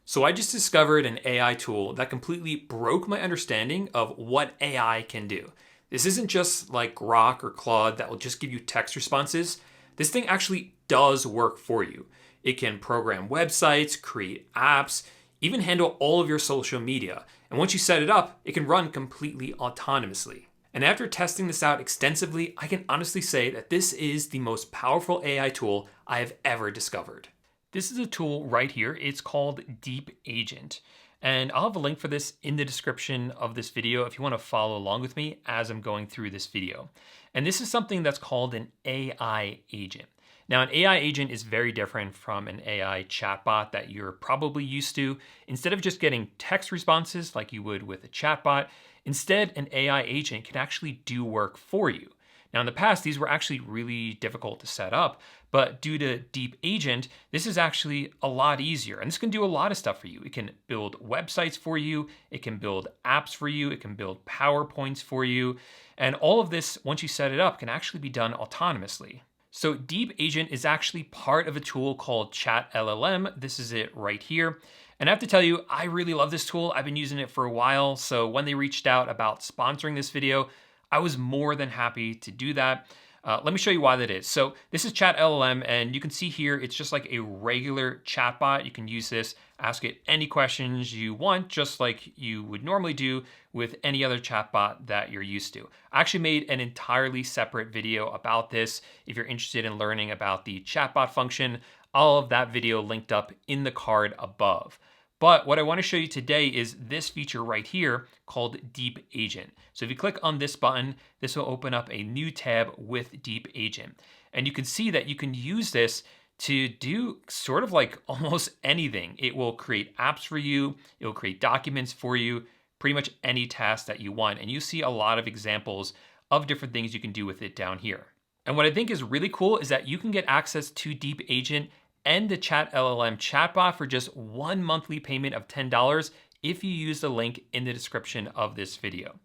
So I just discovered an AI tool that completely broke my understanding of what AI can do. This isn't just like Grok or Claude that will just give you text responses. This thing actually does work for you. It can program websites, create apps, even handle all of your social media. And once you set it up, it can run completely autonomously. And after testing this out extensively, I can honestly say that this is the most powerful AI tool I have ever discovered. This is a tool right here. It's called DeepAgent. And I'll have a link for this in the description of this video if you want to follow along with me as I'm going through this video. And this is something that's called an AI agent. Now, an AI agent is very different from an AI chatbot that you're probably used to. Instead of just getting text responses like you would with a chatbot, instead, an AI agent can actually do work for you. Now, in the past, these were actually really difficult to set up, but due to DeepAgent, this is actually a lot easier. And this can do a lot of stuff for you. It can build websites for you. It can build apps for you. It can build PowerPoints for you. And all of this, once you set it up, can actually be done autonomously. So DeepAgent is actually part of a tool called ChatLLM. This is it right here. And I have to tell you, I really love this tool. I've been using it for a while. So when they reached out about sponsoring this video, I was more than happy to do that. Let me show you why that is. So this is ChatLLM, and you can see here, it's just like a regular chatbot. You can use this, ask it any questions you want, just like you would normally do with any other chatbot that you're used to. I actually made an entirely separate video about this. If you're interested in learning about the chatbot function, all of that video linked up in the card above. But what I want to show you today is this feature right here called DeepAgent. So if you click on this button, this will open up a new tab with DeepAgent. And you can see that you can use this to do sort of like almost anything. It will create apps for you. It will create documents for you, pretty much any task that you want. And you see a lot of examples of different things you can do with it down here. And what I think is really cool is that you can get access to DeepAgent and the ChatLLM chatbot for just one monthly payment of $10 if you use the link in the description of this video.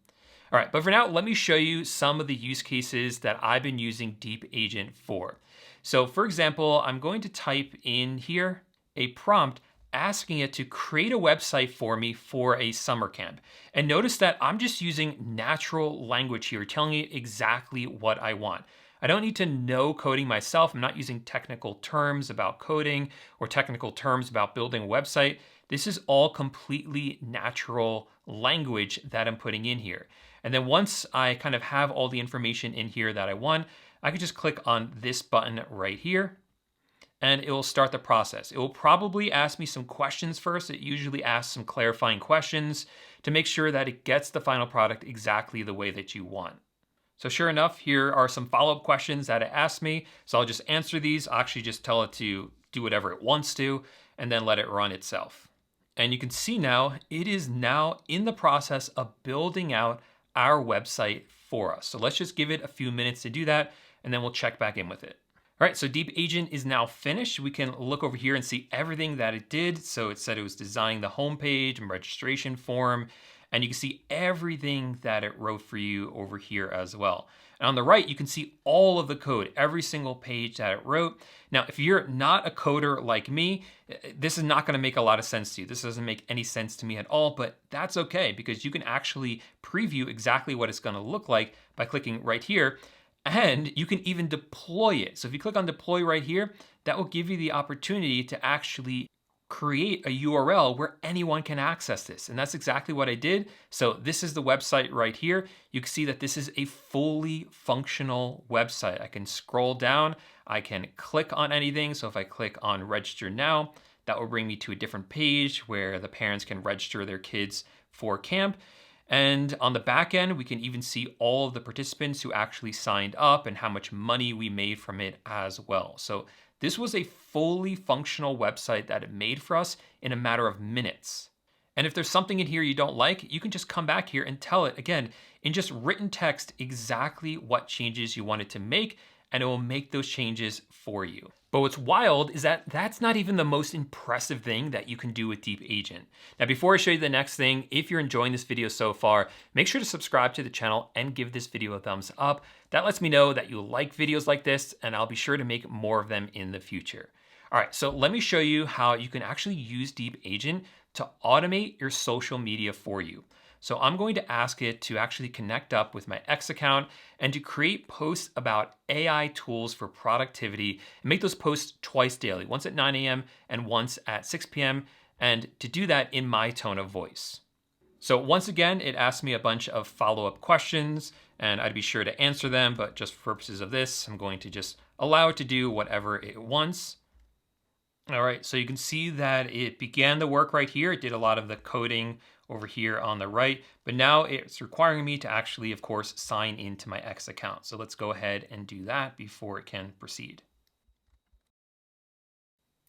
All right, but for now, let me show you some of the use cases that I've been using DeepAgent for. So for example, I'm going to type in here a prompt asking it to create a website for me for a summer camp. And notice that I'm just using natural language here, telling it exactly what I want. I don't need to know coding myself. I'm not using technical terms about coding or technical terms about building a website. This is all completely natural language that I'm putting in here. And then once I kind of have all the information in here that I want, I can just click on this button right here and it will start the process. It will probably ask me some questions first. It usually asks some clarifying questions to make sure that it gets the final product exactly the way that you want. So sure enough, here are some follow-up questions that it asked me. So I'll just answer these. I'll actually just tell it to do whatever it wants to, and then let it run itself. And you can see now, it is now in the process of building out our website for us. So let's just give it a few minutes to do that, and then we'll check back in with it. All right, so DeepAgent is now finished. We can look over here and see everything that it did. So it said it was designing the homepage and registration form, and you can see everything that it wrote for you over here as well. And on the right, you can see all of the code, every single page that it wrote. Now, if you're not a coder like me, this is not gonna make a lot of sense to you. This doesn't make any sense to me at all, but that's okay because you can actually preview exactly what it's gonna look like by clicking right here, and you can even deploy it. So if you click on deploy right here, that will give you the opportunity to actually create a URL where anyone can access this. And that's exactly what I did. So this is the website right here. You can see that this is a fully functional website. I can scroll down, I can click on anything. So if I click on register now, that will bring me to a different page where the parents can register their kids for camp. And on the back end, we can even see all of the participants who actually signed up and how much money we made from it as well. So this was a fully functional website that it made for us in a matter of minutes. And if there's something in here you don't like, you can just come back here and tell it again in just written text exactly what changes you want it to make, and it will make those changes for you. But what's wild is that that's not even the most impressive thing that you can do with DeepAgent. Now, before I show you the next thing, if you're enjoying this video so far, make sure to subscribe to the channel and give this video a thumbs up. That lets me know that you like videos like this, and I'll be sure to make more of them in the future. All right, so let me show you how you can actually use DeepAgent to automate your social media for you. So I'm going to ask it to actually connect up with my X account and to create posts about AI tools for productivity and make those posts twice daily, once at 9 a.m. and once at 6 p.m. and to do that in my tone of voice. So once again, it asked me a bunch of follow-up questions and I'd be sure to answer them, but just for purposes of this, I'm going to just allow it to do whatever it wants. All right, so you can see that it began the work right here. It did a lot of the coding over here on the right, but now it's requiring me to actually, of course, sign into my X account. So let's go ahead and do that before it can proceed.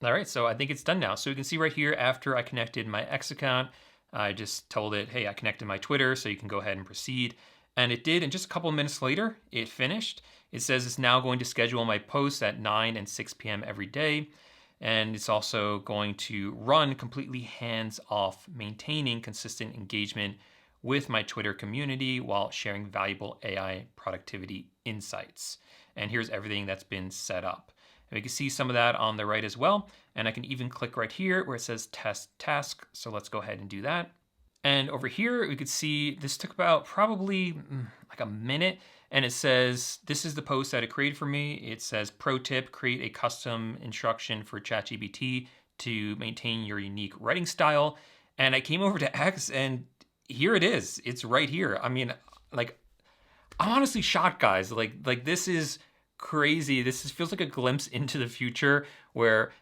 All right, so I think it's done now. So you can see right here, after I connected my X account, I just told it, hey, I connected my Twitter, so you can go ahead and proceed. And it did, and just a couple of minutes later, it finished. It says it's now going to schedule my posts at 9 and 6 p.m. every day. And it's also going to run completely hands-off, maintaining consistent engagement with my Twitter community while sharing valuable AI productivity insights. And here's everything that's been set up. And we can see some of that on the right as well. And I can even click right here where it says test task. So let's go ahead and do that. And over here, we could see this took about probably like a minute. And it says, this is the post that it created for me. It says, pro tip, create a custom instruction for ChatGPT to maintain your unique writing style. And I came over to X and here it is. It's right here. I mean, like, I'm honestly shocked, guys. Like this is crazy. Feels like a glimpse into the future where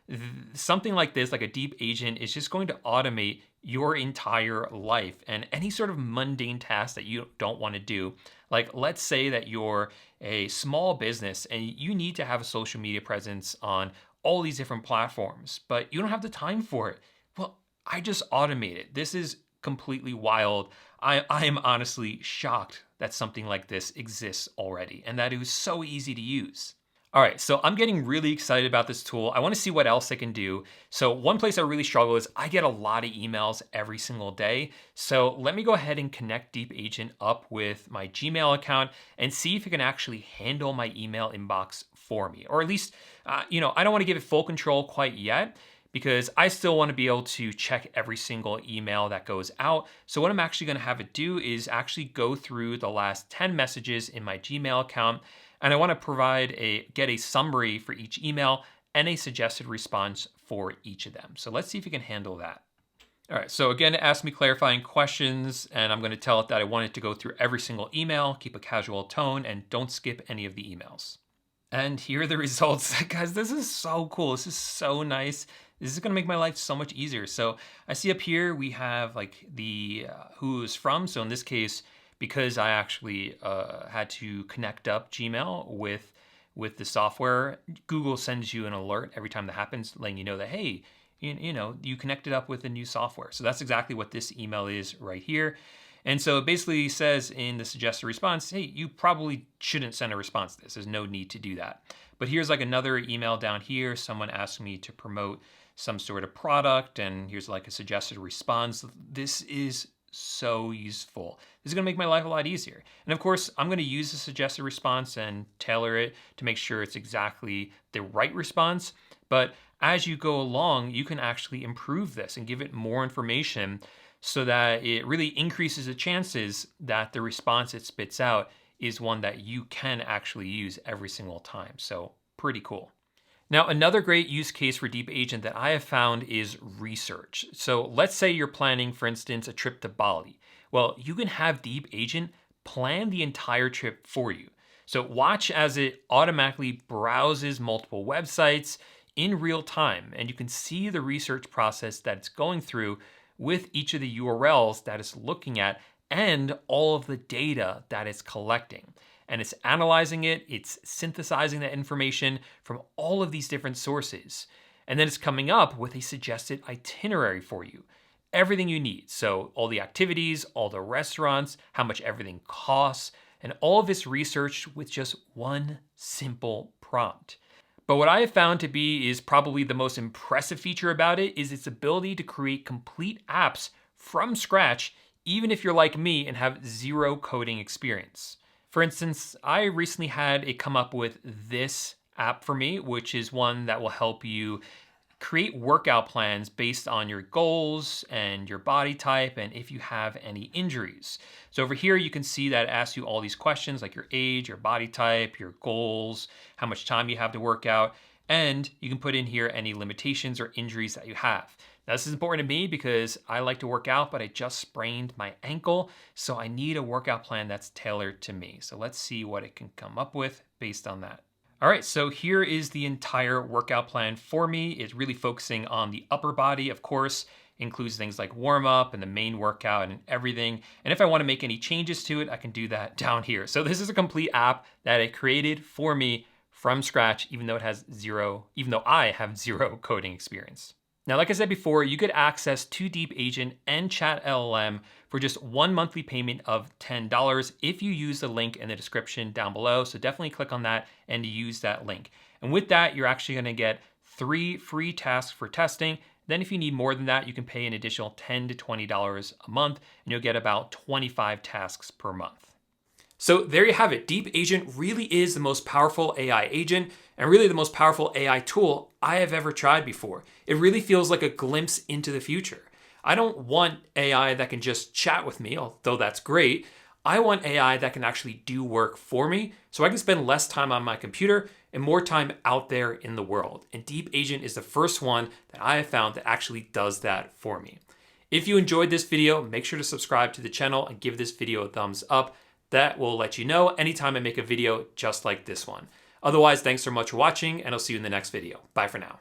something like this, like a DeepAgent, is just going to automate your entire life and any sort of mundane task that you don't want to do. Like, let's say that you're a small business and you need to have a social media presence on all these different platforms, but you don't have the time for it. Well, I just automate it. This is completely wild. I am honestly shocked that something like this exists already and that it was so easy to use. All right, so I'm getting really excited about this tool. I want to see what else it can do. So one place I really struggle is I get a lot of emails every single day. So let me go ahead and connect DeepAgent up with my Gmail account and see if it can actually handle my email inbox for me. Or at least, I don't want to give it full control quite yet, because I still want to be able to check every single email that goes out. So what I'm actually going to have it do is actually go through the last 10 messages in my Gmail account. And I want to get a summary for each email and a suggested response for each of them. So let's see if we can handle that. All right, so again, it asked me clarifying questions, and I'm going to tell it that I want it to go through every single email, keep a casual tone, and don't skip any of the emails. And here are the results. Guys, this is so cool. This is so nice. This is going to make my life so much easier. So I see up here we have like the who is from. So in this case, because I actually had to connect up Gmail with the software, Google sends you an alert every time that happens, letting you know that, hey, you connected up with the new software. So that's exactly what this email is right here. And so it basically says in the suggested response, hey, you probably shouldn't send a response to this. There's no need to do that. But here's like another email down here. Someone asked me to promote some sort of product, and here's like a suggested response. This is so useful. This is going to make my life a lot easier. And of course, I'm going to use the suggested response and tailor it to make sure it's exactly the right response. But as you go along, you can actually improve this and give it more information so that it really increases the chances that the response it spits out is one that you can actually use every single time. So pretty cool. Now, another great use case for DeepAgent that I have found is research. So let's say you're planning, for instance, a trip to Bali. Well, you can have DeepAgent plan the entire trip for you. So watch as it automatically browses multiple websites in real time, and you can see the research process that it's going through with each of the URLs that it's looking at and all of the data that it's collecting. And it's analyzing it, it's synthesizing that information from all of these different sources. And then it's coming up with a suggested itinerary for you. Everything you need. So all the activities, all the restaurants, how much everything costs, and all of this research with just one simple prompt. But what I have found to be is probably the most impressive feature about it is its ability to create complete apps from scratch, even if you're like me and have zero coding experience. For instance, I recently had it come up with this app for me, which is one that will help you create workout plans based on your goals and your body type and if you have any injuries. So over here, you can see that it asks you all these questions like your age, your body type, your goals, how much time you have to work out, and you can put in here any limitations or injuries that you have. Now, this is important to me because I like to work out, but I just sprained my ankle, so I need a workout plan that's tailored to me. So let's see what it can come up with based on that. All right, so here is the entire workout plan for me. It's really focusing on the upper body, of course, includes things like warm up and the main workout and everything. And if I want to make any changes to it, I can do that down here. So this is a complete app that I created for me from scratch, even though I have zero coding experience. Now, like I said before, you get access to DeepAgent and Chat LLM for just one monthly payment of $10 if you use the link in the description down below. So definitely click on that and use that link. And with that, you're actually going to get 3 free tasks for testing. Then if you need more than that, you can pay an additional $10 to $20 a month, and you'll get about 25 tasks per month. So there you have it. DeepAgent really is the most powerful AI agent and really the most powerful AI tool I have ever tried before. It really feels like a glimpse into the future. I don't want AI that can just chat with me, although that's great. I want AI that can actually do work for me so I can spend less time on my computer and more time out there in the world. And DeepAgent is the first one that I have found that actually does that for me. If you enjoyed this video, make sure to subscribe to the channel and give this video a thumbs up. That will let you know anytime I make a video just like this one. Otherwise, thanks so much for watching, and I'll see you in the next video. Bye for now.